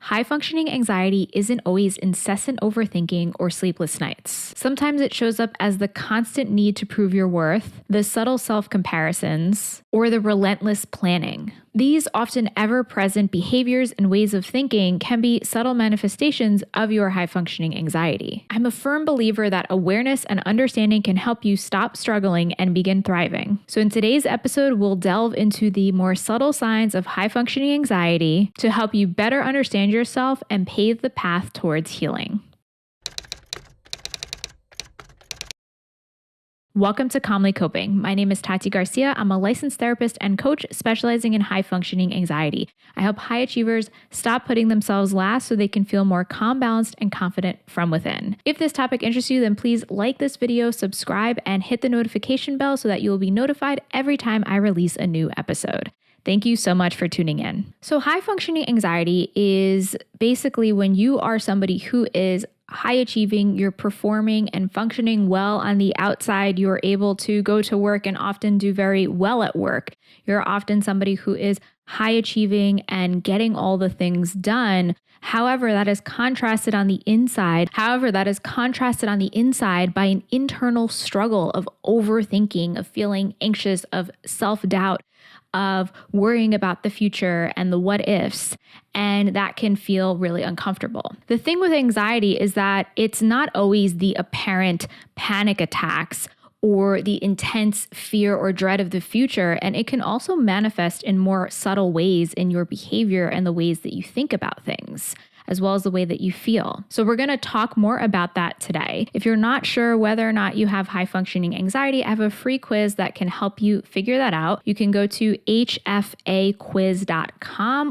High-functioning anxiety isn't always incessant overthinking or sleepless nights. Sometimes it shows up as the constant need to prove your worth, the subtle self-comparisons, or the relentless planning. These often ever-present behaviors and ways of thinking can be subtle manifestations of your high-functioning anxiety. I'm a firm believer that awareness and understanding can help you stop struggling and begin thriving. So in today's episode, we'll delve into the more subtle signs of high-functioning anxiety to help you better understand yourself and pave the path towards healing. Welcome to Calmly Coping. My name is Tati Garcia. I'm a licensed therapist and coach specializing in high-functioning anxiety. I help high achievers stop putting themselves last so they can feel more calm, balanced, and confident from within. If this topic interests you, then please like this video, subscribe, and hit the notification bell so that you will be notified every time I release a new episode. Thank you so much for tuning in. So high-functioning anxiety is basically when you are somebody who is high achieving, you're performing and functioning well on the outside, you're able to go to work and often do very well at work. You're often somebody who is high achieving and getting all the things done. However, that is contrasted on the inside. By an internal struggle of overthinking, of feeling anxious, of self-doubt, of worrying about the future and the what ifs, and that can feel really uncomfortable. The thing with anxiety is that it's not always the apparent panic attacks or the intense fear or dread of the future, and it can also manifest in more subtle ways in your behavior and the ways that you think about things, as well as the way that you feel. So we're going to talk more about that today. If you're not sure whether or not you have high-functioning anxiety, I have a free quiz that can help you figure that out. You can go to hfaquiz.com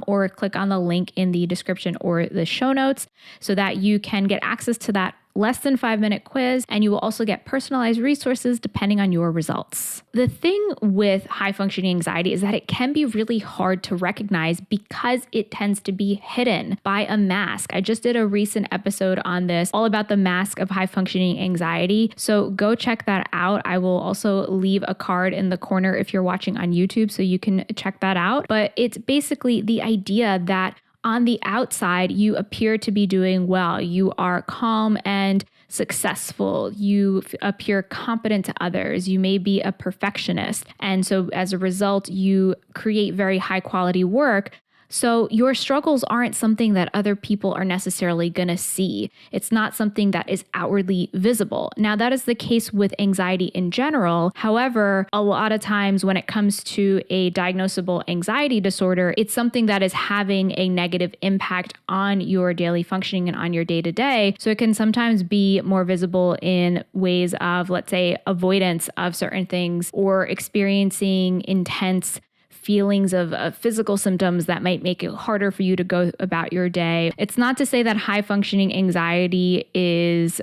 or click on the link in the description or the show notes so that you can get access to that less than 5-minute quiz, and you will also get personalized resources depending on your results. The thing with high-functioning anxiety is that it can be really hard to recognize because it tends to be hidden by a mask. I just did a recent episode on this, all about the mask of high-functioning anxiety, so go check that out. I will also leave a card in the corner if you're watching on YouTube so you can check that out. But it's basically the idea that on the outside, you appear to be doing well. You are calm and successful. You appear competent to others. You may be a perfectionist. And so as a result, you create very high quality work. So your struggles aren't something that other people are necessarily going to see. It's not something that is outwardly visible. Now, that is the case with anxiety in general. However, a lot of times when it comes to a diagnosable anxiety disorder, it's something that is having a negative impact on your daily functioning and on your day-to-day. So it can sometimes be more visible in ways of, let's say, avoidance of certain things or experiencing intense feelings of physical symptoms that might make it harder for you to go about your day. It's not to say that high-functioning anxiety is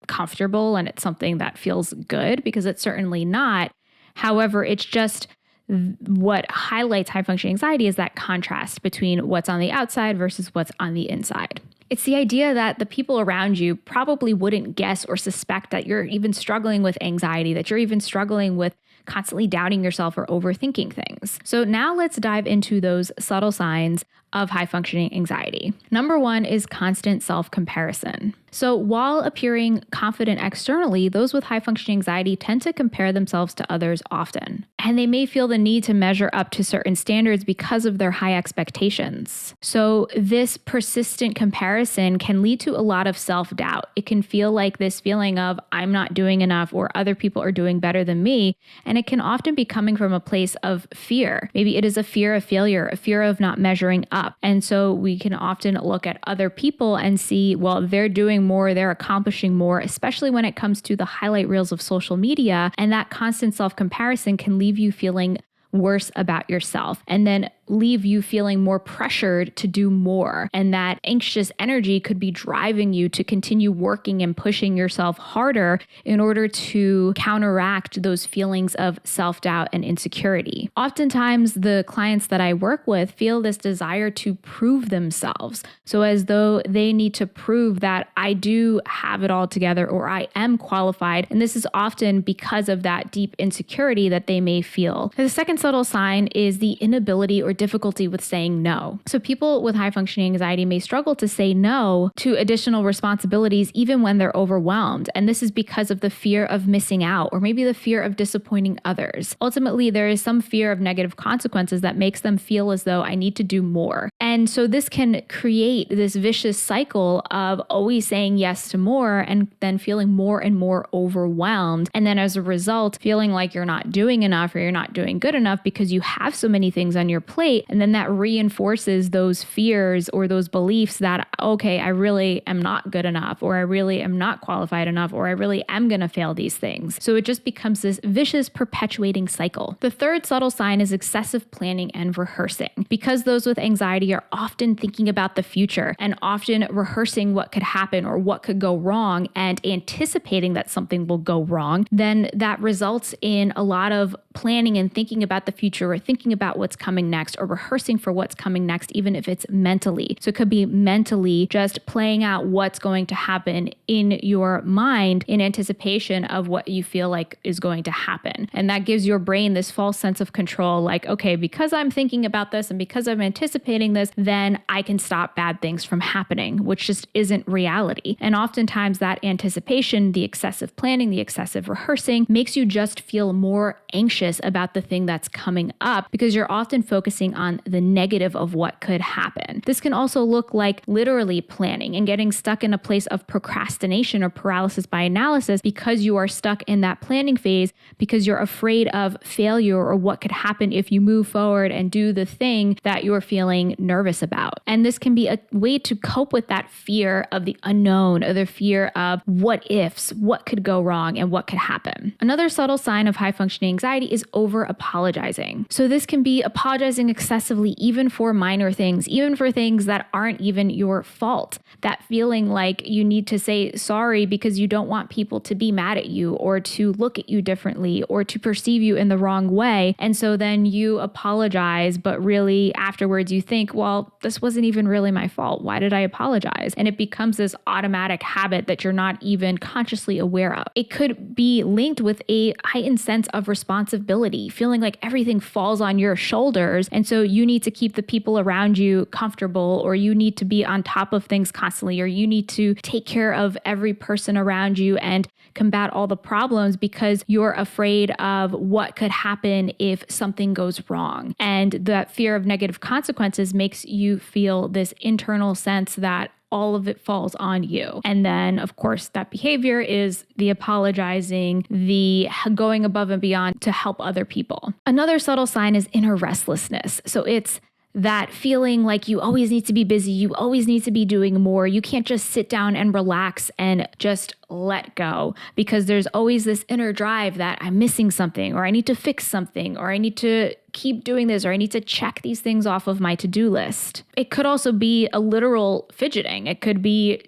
comfortable and it's something that feels good, because it's certainly not. However, it's just what highlights high-functioning anxiety is that contrast between what's on the outside versus what's on the inside. It's the idea that the people around you probably wouldn't guess or suspect that you're even struggling with anxiety, that you're even struggling with constantly doubting yourself or overthinking things. So now let's dive into those subtle signs of high-functioning anxiety. Number one is constant self-comparison. So while appearing confident externally, those with high-functioning anxiety tend to compare themselves to others often. And they may feel the need to measure up to certain standards because of their high expectations. So this persistent comparison can lead to a lot of self-doubt. It can feel like this feeling of, I'm not doing enough, or other people are doing better than me. And it can often be coming from a place of fear. Maybe it is a fear of failure, a fear of not measuring up. And so we can often look at other people and see, well, they're doing more, they're accomplishing more, especially when it comes to the highlight reels of social media. And that constant self-comparison can leave you feeling worse about yourself, and then leave you feeling more pressured to do more. And that anxious energy could be driving you to continue working and pushing yourself harder in order to counteract those feelings of self-doubt and insecurity. Oftentimes, the clients that I work with feel this desire to prove themselves. So as though they need to prove that I do have it all together or I am qualified. And this is often because of that deep insecurity that they may feel. The second subtle sign is the inability or or difficulty with saying no. So people with high functioning anxiety may struggle to say no to additional responsibilities even when they're overwhelmed. And this is because of the fear of missing out or maybe the fear of disappointing others. Ultimately, there is some fear of negative consequences that makes them feel as though I need to do more. And so this can create this vicious cycle of always saying yes to more and then feeling more and more overwhelmed. And then as a result, feeling like you're not doing enough or you're not doing good enough because you have so many things on your plate. And then that reinforces those fears or those beliefs that, okay, I really am not good enough, or I really am not qualified enough, or I really am going to fail these things. So it just becomes this vicious perpetuating cycle. The third subtle sign is excessive planning and rehearsing. Because those with anxiety are often thinking about the future and often rehearsing what could happen or what could go wrong and anticipating that something will go wrong, then that results in a lot of planning and thinking about the future or thinking about what's coming next or rehearsing for what's coming next, even if it's mentally. So it could be mentally just playing out what's going to happen in your mind in anticipation of what you feel like is going to happen. And that gives your brain this false sense of control, like, okay, because I'm thinking about this and because I'm anticipating this, then I can stop bad things from happening, which just isn't reality. And oftentimes that anticipation, the excessive planning, the excessive rehearsing makes you just feel more anxious about the thing that's coming up because you're often focusing on the negative of what could happen. This can also look like literally planning and getting stuck in a place of procrastination or paralysis by analysis because you are stuck in that planning phase because you're afraid of failure or what could happen if you move forward and do the thing that you're feeling nervous about. And this can be a way to cope with that fear of the unknown or the fear of what ifs, what could go wrong and what could happen. Another subtle sign of high functioning anxiety is over apologizing. So this can be apologizing excessively, even for minor things, even for things that aren't even your fault. That feeling like you need to say sorry because you don't want people to be mad at you or to look at you differently or to perceive you in the wrong way. And so then you apologize, but really afterwards you think, well, this wasn't even really my fault. Why did I apologize? And it becomes this automatic habit that you're not even consciously aware of. It could be linked with a heightened sense of responsibility, feeling like everything falls on your shoulders. And so you need to keep the people around you comfortable, or you need to be on top of things constantly, or you need to take care of every person around you and combat all the problems because you're afraid of what could happen if something goes wrong. And that fear of negative consequences makes you feel this internal sense that all of it falls on you. And then, of course, that behavior is the apologizing, the going above and beyond to help other people. Another subtle sign is inner restlessness. So it's that feeling like you always need to be busy, you always need to be doing more. You can't just sit down and relax and just let go because there's always this inner drive that I'm missing something, or I need to fix something, or I need to keep doing this, or I need to check these things off of my to-do list. It could also be a literal fidgeting. It could be,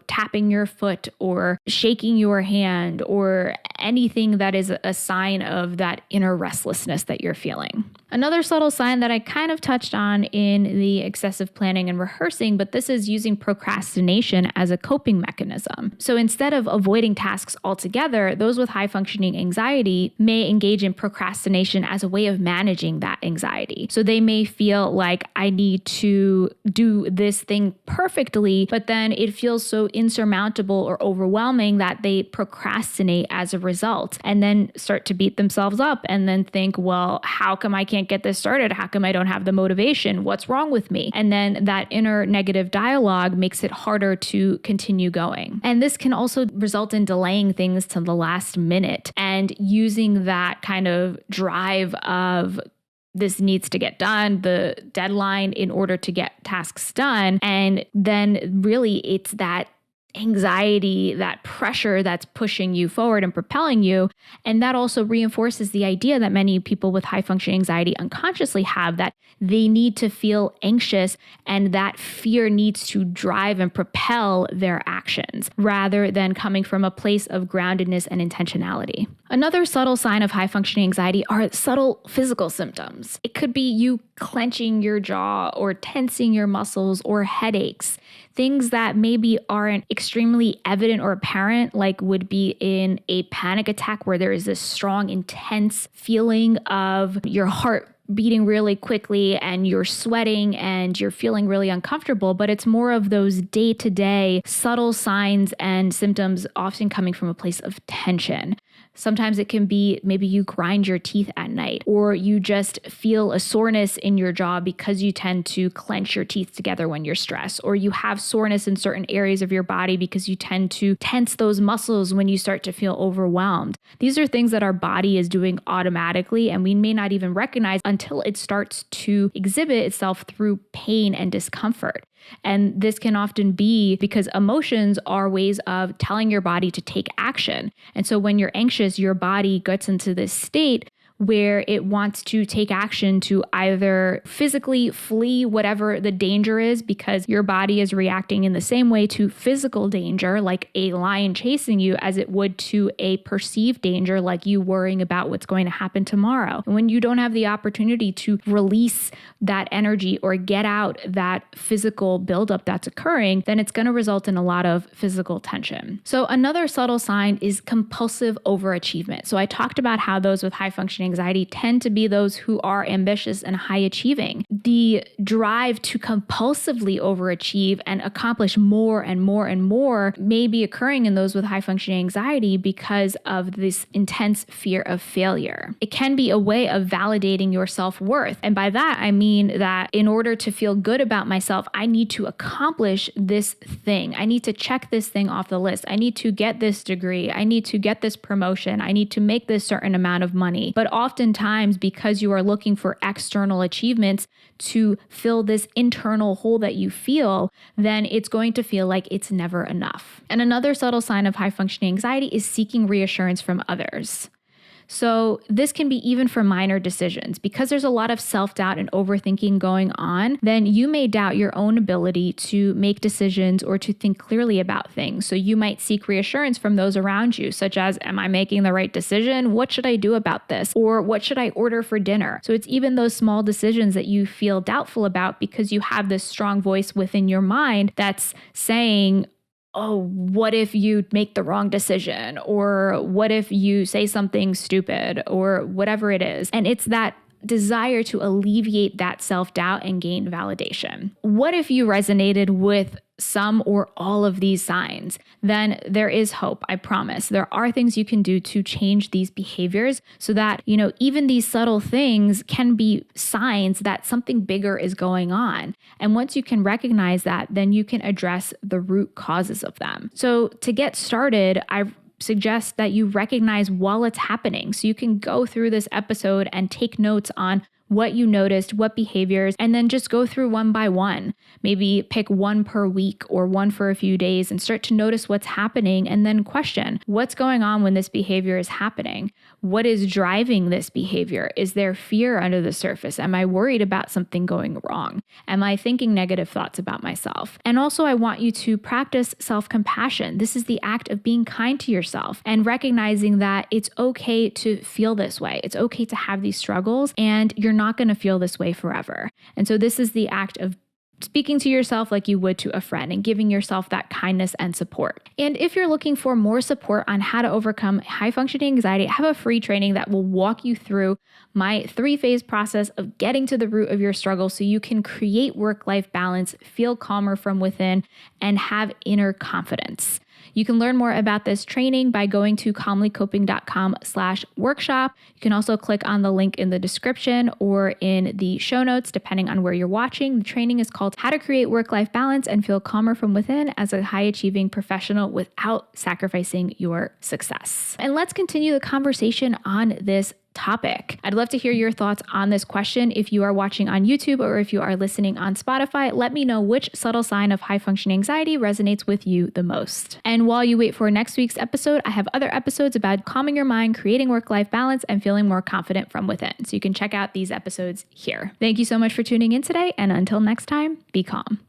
tapping your foot or shaking your hand or anything that is a sign of that inner restlessness that you're feeling. Another subtle sign that I kind of touched on in the excessive planning and rehearsing, but this is using procrastination as a coping mechanism. So instead of avoiding tasks altogether, those with high functioning anxiety may engage in procrastination as a way of managing that anxiety. So they may feel like I need to do this thing perfectly, but then it feels so insurmountable or overwhelming that they procrastinate as a result and then start to beat themselves up and then think, well, how come I can't get this started? How come I don't have the motivation? What's wrong with me? And then that inner negative dialogue makes it harder to continue going. And this can also result in delaying things to the last minute and using that kind of drive of this needs to get done, the deadline in order to get tasks done. And then really it's that anxiety, that pressure that's pushing you forward and propelling you. And that also reinforces the idea that many people with high functioning anxiety unconsciously have, that they need to feel anxious and that fear needs to drive and propel their actions rather than coming from a place of groundedness and intentionality. Another subtle sign of high functioning anxiety are subtle physical symptoms. It could be you clenching your jaw or tensing your muscles or headaches. Things that maybe aren't extremely evident or apparent, like would be in a panic attack where there is this strong, intense feeling of your heart beating really quickly and you're sweating and you're feeling really uncomfortable, but it's more of those day-to-day subtle signs and symptoms often coming from a place of tension. Sometimes it can be maybe you grind your teeth at night, or you just feel a soreness in your jaw because you tend to clench your teeth together when you're stressed, or you have soreness in certain areas of your body because you tend to tense those muscles when you start to feel overwhelmed. These are things that our body is doing automatically, and we may not even recognize until it starts to exhibit itself through pain and discomfort. And this can often be because emotions are ways of telling your body to take action. And so when you're anxious, your body gets into this state where it wants to take action to either physically flee whatever the danger is, because your body is reacting in the same way to physical danger, like a lion chasing you, as it would to a perceived danger, like you worrying about what's going to happen tomorrow. And when you don't have the opportunity to release that energy or get out that physical buildup that's occurring, then it's going to result in a lot of physical tension. So another subtle sign is compulsive overachievement. So I talked about how those with high functioning anxiety tend to be those who are ambitious and high achieving. The drive to compulsively overachieve and accomplish more and more and more may be occurring in those with high functioning anxiety because of this intense fear of failure. It can be a way of validating your self-worth. And by that, I mean that in order to feel good about myself, I need to accomplish this thing. I need to check this thing off the list. I need to get this degree. I need to get this promotion. I need to make this certain amount of money. But oftentimes, because you are looking for external achievements to fill this internal hole that you feel, then it's going to feel like it's never enough. And another subtle sign of high functioning anxiety is seeking reassurance from others. So this can be even for minor decisions. Because there's a lot of self-doubt and overthinking going on, then you may doubt your own ability to make decisions or to think clearly about things. So you might seek reassurance from those around you, such as, am I making the right decision? What should I do about this? Or what should I order for dinner? So it's even those small decisions that you feel doubtful about because you have this strong voice within your mind that's saying, oh, what if you make the wrong decision? Or what if you say something stupid? Or whatever it is. And it's that desire to alleviate that self-doubt and gain validation. What if you resonated with some or all of these signs? Then there is hope, I promise. There are things you can do to change these behaviors so that, even these subtle things can be signs that something bigger is going on. And once you can recognize that, then you can address the root causes of them. So to get started, I suggest that you recognize while it's happening. So you can go through this episode and take notes on what you noticed, what behaviors, and then just go through one by one. Maybe pick one per week or one for a few days and start to notice what's happening and then question, what's going on when this behavior is happening? What is driving this behavior? Is there fear under the surface? Am I worried about something going wrong? Am I thinking negative thoughts about myself? And also, I want you to practice self-compassion. This is the act of being kind to yourself and recognizing that it's okay to feel this way. It's okay to have these struggles, and you're not going to feel this way forever. And so this is the act of speaking to yourself like you would to a friend and giving yourself that kindness and support. And if you're looking for more support on how to overcome high functioning anxiety, I have a free training that will walk you through my 3-phase process of getting to the root of your struggle so you can create work-life balance, feel calmer from within, and have inner confidence. You can learn more about this training by going to calmlycoping.com/workshop. You can also click on the link in the description or in the show notes, depending on where you're watching. The training is called How to Create Work-Life Balance and Feel Calmer from Within as a High-Achieving Professional Without Sacrificing Your Success. And let's continue the conversation on this topic. I'd love to hear your thoughts on this question. If you are watching on YouTube or if you are listening on Spotify, let me know which subtle sign of high functioning anxiety resonates with you the most. And while you wait for next week's episode, I have other episodes about calming your mind, creating work-life balance, and feeling more confident from within. So you can check out these episodes here. Thank you so much for tuning in today. And until next time, be calm.